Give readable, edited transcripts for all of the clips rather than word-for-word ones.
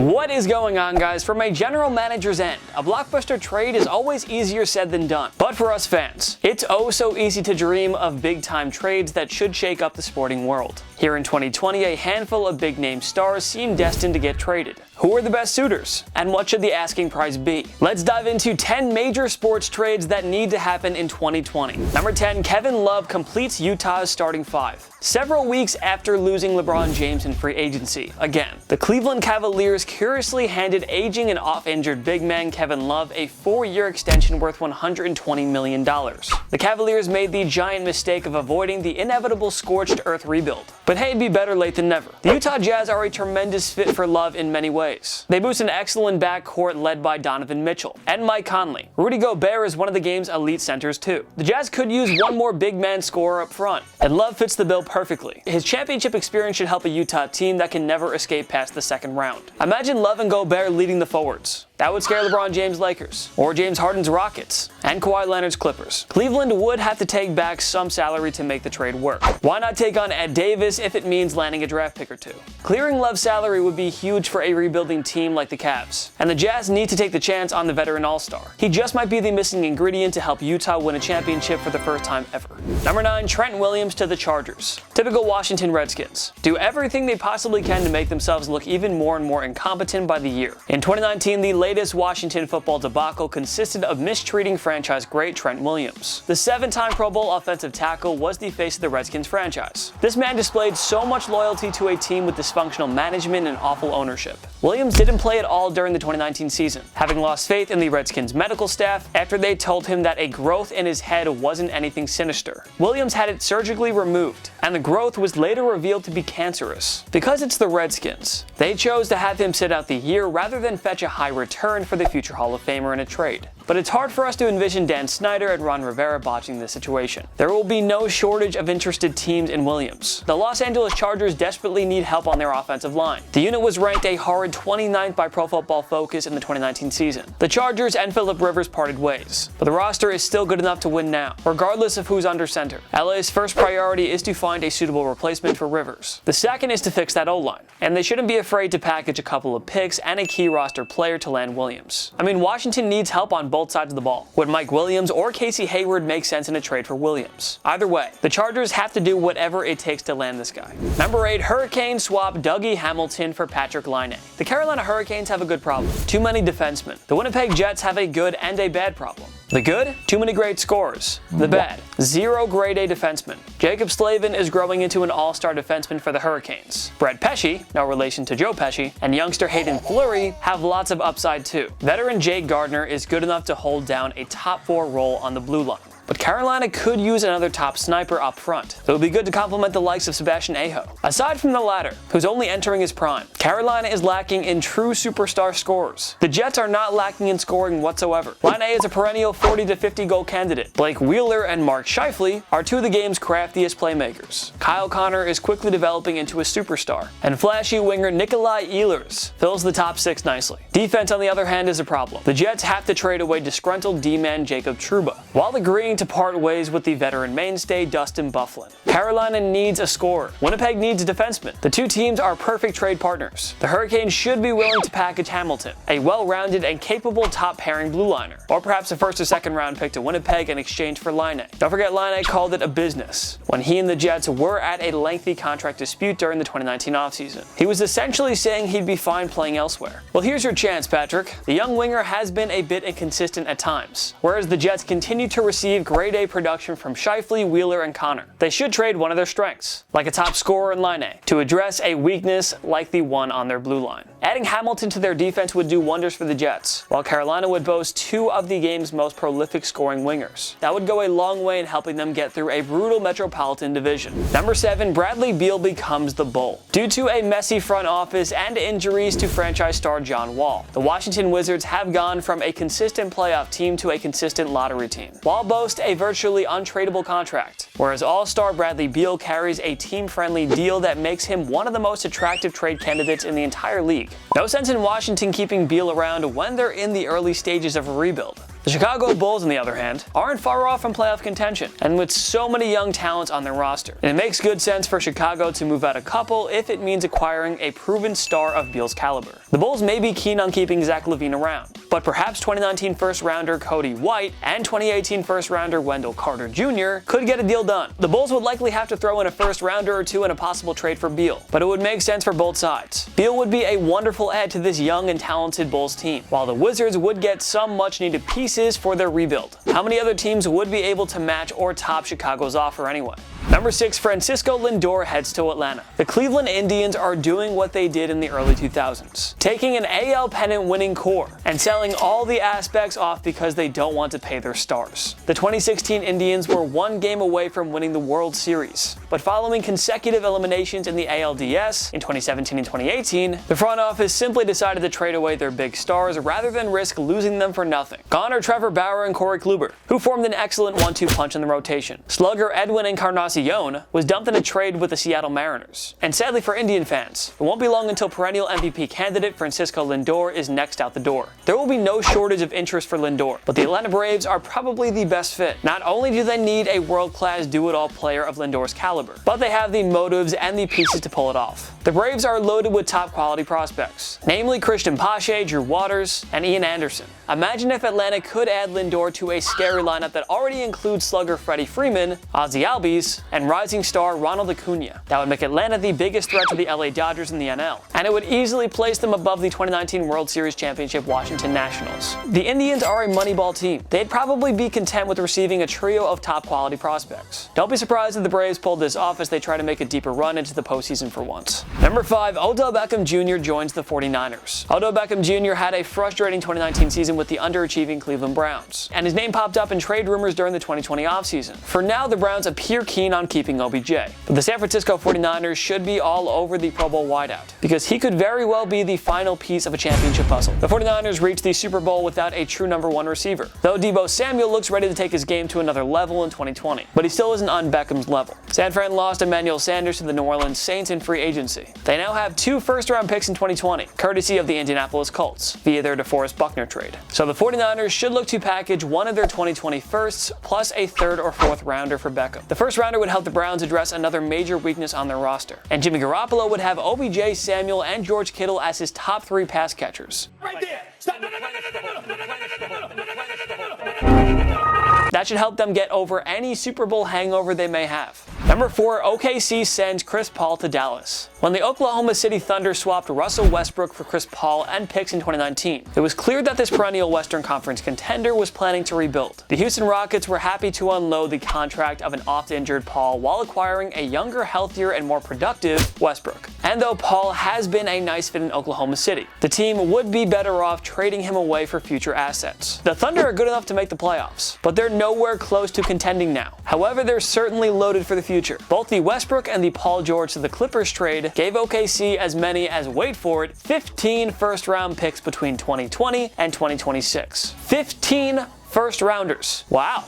What is going on, guys? From a general manager's end, a blockbuster trade is always easier said than done. But for us fans, it's oh so easy to dream of big-time trades that should shake up the sporting world. Here in 2020, a handful of big-name stars seem destined to get traded. Who are the best suitors? And what should the asking price be? Let's dive into 10 major sports trades that need to happen in 2020. Number 10, Kevin Love completes Utah's starting five. Several weeks after losing LeBron James in free agency, again, the Cleveland Cavaliers curiously handed aging and off-injured big man Kevin Love a 4-year extension worth $120 million. The Cavaliers made the giant mistake of avoiding the inevitable scorched earth rebuild. But hey, it'd be better late than never. The Utah Jazz are a tremendous fit for Love in many ways. They boost an excellent backcourt led by Donovan Mitchell and Mike Conley. Rudy Gobert is one of the game's elite centers too. The Jazz could use one more big man scorer up front, and Love fits the bill perfectly. His championship experience should help a Utah team that can never escape past the second round. Imagine Love and Gobert leading the forwards. That would scare LeBron James' Lakers, or James Harden's Rockets, and Kawhi Leonard's Clippers. Cleveland would have to take back some salary to make the trade work. Why not take on Ed Davis if it means landing a draft pick or two? Clearing Love's salary would be huge for a rebuilding team like the Cavs, and the Jazz need to take the chance on the veteran all-star. He just might be the missing ingredient to help Utah win a championship for the first time ever. Number 9, Trent Williams to the Chargers. Typical Washington Redskins. Do everything they possibly can to make themselves look even more and more incompetent by the year. In 2019, the latest Washington football debacle consisted of mistreating franchise great Trent Williams. The 7-time Pro Bowl offensive tackle was the face of the Redskins franchise. This man displayed so much loyalty to a team with dysfunctional management and awful ownership. Williams didn't play at all during the 2019 season, having lost faith in the Redskins medical staff after they told him that a growth in his head wasn't anything sinister. Williams had it surgically removed, and the growth was later revealed to be cancerous. Because it's the Redskins, they chose to have him sit out the year rather than fetch a high return for the future Hall of Famer in a trade. But it's hard for us to envision Dan Snyder and Ron Rivera botching this situation. There will be no shortage of interested teams in Williams. The Los Angeles Chargers desperately need help on their offensive line. The unit was ranked a horrid 29th by Pro Football Focus in the 2019 season. The Chargers and Phillip Rivers parted ways, but the roster is still good enough to win now, regardless of who's under center. LA's first priority is to find a suitable replacement for Rivers. The second is to fix that O-line, and they shouldn't be afraid to package a couple of picks and a key roster player to land Williams. I mean, Washington needs help on both sides of the ball. Would Mike Williams or Casey Hayward make sense in a trade for Williams? Either way, the Chargers have to do whatever it takes to land this guy. Number 8, Hurricanes swap Dougie Hamilton for Patrik Laine. The Carolina Hurricanes have a good problem. Too many defensemen. The Winnipeg Jets have a good and a bad problem. The good? Too many great scorers. The bad? 0 grade A defensemen. Jacob Slavin is growing into an all-star defenseman for the Hurricanes. Brett Pesce, no relation to Joe Pesci, and youngster Hayden Fleury have lots of upside too. Veteran Jake Gardiner is good enough to hold down a top 4 role on the blue line. But Carolina could use another top sniper up front. It would be good to complement the likes of Sebastian Aho. Aside from the latter, who's only entering his prime, Carolina is lacking in true superstar scorers. The Jets are not lacking in scoring whatsoever. Laine is a perennial 40 to 50 goal candidate. Blake Wheeler and Mark Scheifele are two of the game's craftiest playmakers. Kyle Connor is quickly developing into a superstar, and flashy winger Nikolai Ehlers fills the top 6 nicely. Defense, on the other hand, is a problem. The Jets have to trade away disgruntled D-man Jacob Trouba, while agreeing to part ways with the veteran mainstay Dustin Byfuglien. Carolina needs a scorer. Winnipeg needs a defenseman. The two teams are perfect trade partners. The Hurricanes should be willing to package Hamilton, a well-rounded and capable top-pairing blue liner, or perhaps a first or second round pick to Winnipeg in exchange for Laine. Don't forget, Laine called it a business when he and the Jets were at a lengthy contract dispute during the 2019 offseason. He was essentially saying he'd be fine playing elsewhere. Well, here's your chance, Patrick. The young winger has been a bit inconsistent at times, whereas the Jets continue to receive grade A production from Scheifele, Wheeler, and Connor. They should trade one of their strengths, like a top scorer in Laine, to address a weakness like the one on their blue line. Adding Hamilton to their defense would do wonders for the Jets, while Carolina would boast 2 of the game's most prolific scoring wingers. That would go a long way in helping them get through a brutal Metropolitan division. Number 7, Bradley Beal becomes the Bull. Due to a messy front office and injuries to franchise star John Wall, the Washington Wizards have gone from a consistent playoff team to a consistent lottery team. Wall boasts a virtually untradeable contract, whereas all-star Bradley Beal carries a team-friendly deal that makes him one of the most attractive trade candidates in the entire league. No sense in Washington keeping Beal around when they're in the early stages of a rebuild. The Chicago Bulls, on the other hand, aren't far off from playoff contention, and with so many young talents on their roster, it makes good sense for Chicago to move out a couple if it means acquiring a proven star of Beal's caliber. The Bulls may be keen on keeping Zach LaVine around, but perhaps 2019 first-rounder Cody White and 2018 first-rounder Wendell Carter Jr. could get a deal done. The Bulls would likely have to throw in a first-rounder or two in a possible trade for Beal, but it would make sense for both sides. Beal would be a wonderful add to this young and talented Bulls team, while the Wizards would get some much-needed pieces for their rebuild. How many other teams would be able to match or top Chicago's offer anyway? Number 6, Francisco Lindor heads to Atlanta. The Cleveland Indians are doing what they did in the early 2000s, taking an AL pennant winning core and selling all the aspects off because they don't want to pay their stars. The 2016 Indians were one game away from winning the World Series, but following consecutive eliminations in the ALDS in 2017 and 2018, the front office simply decided to trade away their big stars rather than risk losing them for nothing. Gone are Trevor Bauer and Corey Kluber, who formed an excellent 1-2 punch in the rotation. Slugger Edwin Encarnacion was dumped in a trade with the Seattle Mariners. And sadly for Indian fans, it won't be long until perennial MVP candidate Francisco Lindor is next out the door. There will be no shortage of interest for Lindor, but the Atlanta Braves are probably the best fit. Not only do they need a world-class do-it-all player of Lindor's caliber, but they have the motives and the pieces to pull it off. The Braves are loaded with top-quality prospects, namely Christian Pache, Drew Waters, and Ian Anderson. Imagine if Atlanta could add Lindor to a scary lineup that already includes slugger Freddie Freeman, Ozzie Albies, and rising star Ronald Acuna. That would make Atlanta the biggest threat to the LA Dodgers in the NL, and it would easily place them above the 2019 World Series championship Washington Nationals. The Indians are a moneyball team. They'd probably be content with receiving a trio of top-quality prospects. Don't be surprised if the Braves pulled this off as they try to make a deeper run into the postseason for once. Number 5, Odell Beckham Jr. joins the 49ers. Odell Beckham Jr. had a frustrating 2019 season with the underachieving Cleveland Browns, and his name popped up in trade rumors during the 2020 offseason. For now, the Browns appear keen on keeping OBJ, but the San Francisco 49ers should be all over the Pro Bowl wideout, because he could very well be the final piece of a championship puzzle. The 49ers reached the Super Bowl without a true number 1 receiver, though Deebo Samuel looks ready to take his game to another level in 2020, but he still isn't on Beckham's level. San Fran lost Emmanuel Sanders to the New Orleans Saints in free agency. They now have 2 first-round picks in 2020, courtesy of the Indianapolis Colts, via their DeForest Buckner trade. So the 49ers should look to package one of their 2020 firsts plus a 3rd or 4th rounder for Beckham. The first rounder would help the Browns address another major weakness on their roster, and Jimmy Garoppolo would have OBJ, Samuel, and George Kittle as his top 3 pass catchers. Right there! Stop! That should help them get over any Super Bowl hangover they may have. Number 4, OKC sends Chris Paul to Dallas. When the Oklahoma City Thunder swapped Russell Westbrook for Chris Paul and picks in 2019, it was clear that this perennial Western Conference contender was planning to rebuild. The Houston Rockets were happy to unload the contract of an oft-injured Paul while acquiring a younger, healthier, and more productive Westbrook. And though Paul has been a nice fit in Oklahoma City, the team would be better off trading him away for future assets. The Thunder are good enough to make the playoffs, but they're nowhere close to contending now. However, they're certainly loaded for the future. Both the Westbrook and the Paul George to the Clippers trade gave OKC as many as, wait for it, 15 first-round picks between 2020 and 2026. 15 first-rounders. Wow.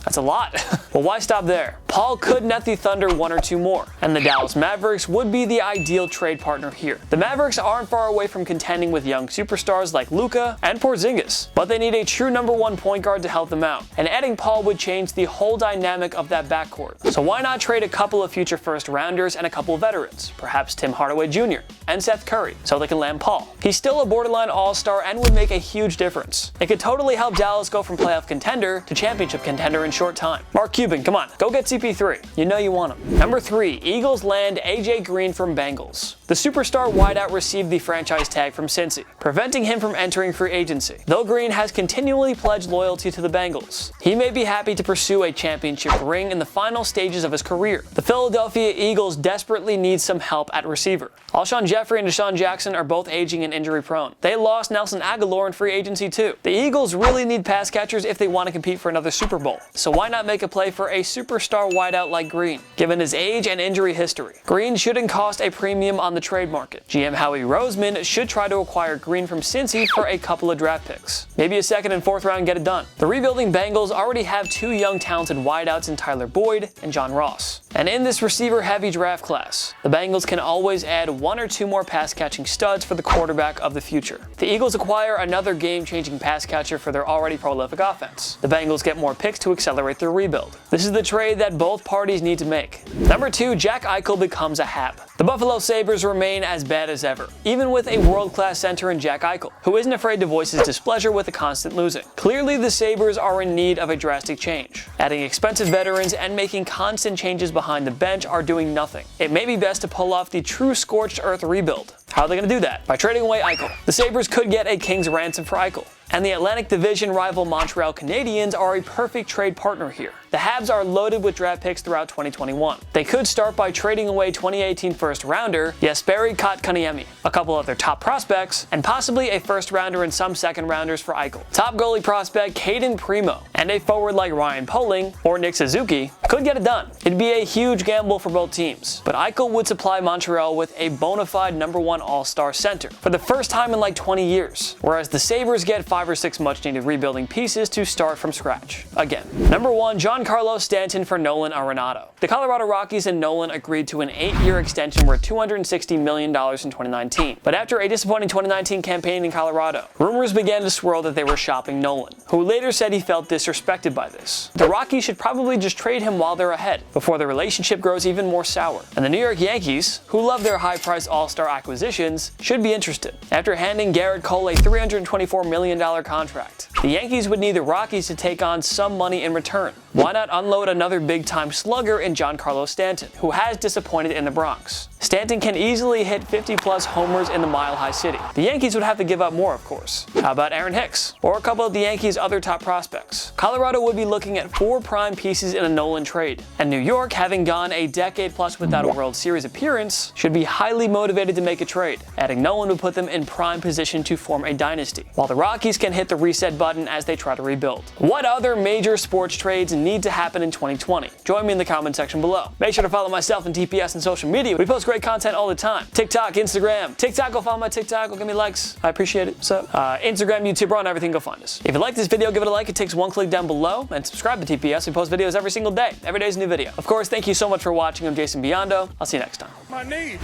That's a lot. Well, why stop there? Paul could net the Thunder 1 or 2 more, and the Dallas Mavericks would be the ideal trade partner here. The Mavericks aren't far away from contending with young superstars like Luka and Porzingis, but they need a true number 1 point guard to help them out, and adding Paul would change the whole dynamic of that backcourt. So why not trade a couple of future first rounders and a couple of veterans, perhaps Tim Hardaway Jr. and Seth Curry, so they can land Paul. He's still a borderline all-star and would make a huge difference. It could totally help Dallas go from playoff contender to championship contender in short time. Mark Cuban, come on, go get CP3. You know you want him. Number 3, Eagles land AJ Green from Bengals. The superstar wideout received the franchise tag from Cincy, preventing him from entering free agency. Though Green has continually pledged loyalty to the Bengals, he may be happy to pursue a championship ring in the final stages of his career. The Philadelphia Eagles desperately need some help at receiver. Alshon Jeffrey and Deshaun Jackson are both aging and injury prone. They lost Nelson Aguilar in free agency too. The Eagles really need pass catchers if they want to compete for another Super Bowl. So why not make a play for a superstar wideout like Green, given his age and injury history? Green shouldn't cost a premium on the trade market. GM Howie Roseman should try to acquire Green from Cincy for a couple of draft picks. Maybe a 2nd and 4th round, get it done. The rebuilding Bengals already have 2 young talented wideouts in Tyler Boyd and John Ross. And in this receiver-heavy draft class, the Bengals can always add 1 or 2 more pass-catching studs for the quarterback of the future. The Eagles acquire another game-changing pass catcher for their already prolific offense. The Bengals get more picks to accelerate their rebuild. This is the trade that both parties need to make. Number 2, Jack Eichel becomes a Hab. The Buffalo Sabres remain as bad as ever, even with a world-class center in Jack Eichel, who isn't afraid to voice his displeasure with the constant losing. Clearly, the Sabres are in need of a drastic change. Adding expensive veterans and making constant changes behind the bench are doing nothing. It may be best to pull off the true scorched earth rebuild. How are they going to do that? By trading away Eichel. The Sabres could get a king's ransom for Eichel. And the Atlantic Division rival Montreal Canadiens are a perfect trade partner here. The Habs are loaded with draft picks throughout 2021. They could start by trading away 2018 first-rounder Jesperi Kotkaniemi, a couple of their top prospects, and possibly a first-rounder and some second-rounders for Eichel. Top goalie prospect Caden Primo and a forward like Ryan Poehling or Nick Suzuki could get it done. It'd be a huge gamble for both teams, but Eichel would supply Montreal with a bona fide #1 all-star center for the first time in like 20 years, whereas the Sabres get 5 or 6 much-needed rebuilding pieces to start from scratch. Again. Number 1, Giancarlo Stanton for Nolan Arenado. The Colorado Rockies and Nolan agreed to an 8-year extension worth $260 million in 2019. But after a disappointing 2019 campaign in Colorado, rumors began to swirl that they were shopping Nolan, who later said he felt disrespected by this. The Rockies should probably just trade him while they're ahead, before the relationship grows even more sour. And the New York Yankees, who love their high-priced all-star acquisitions, should be interested. After handing Garrett Cole a $324 million contract, the Yankees would need the Rockies to take on some money in return. Why not unload another big-time slugger in Giancarlo Stanton, who has disappointed in the Bronx? Stanton can easily hit 50-plus homers in the Mile High City. The Yankees would have to give up more, of course. How about Aaron Hicks? Or a couple of the Yankees' other top prospects? Colorado would be looking at 4 prime pieces in a Nolan trade. And New York, having gone a decade-plus without a World Series appearance, should be highly motivated to make a trade. Adding Nolan would put them in prime position to form a dynasty, while the Rockies can hit the reset button as they try to rebuild. What other major sports trades need to happen in 2020? Join me in the comment section below. Make sure to follow myself and TPS on social media. We post great content all the time. TikTok, Instagram. TikTok, go follow my TikTok. Go give me likes. I appreciate it. So, Instagram, YouTube, we're on everything. Go find us. If you like this video, give it a like. It takes 1 click down below. And subscribe to TPS. We post videos every single day. Every day is a new video. Of course, thank you so much for watching. I'm Jason Biondo. I'll see you next time. My knee.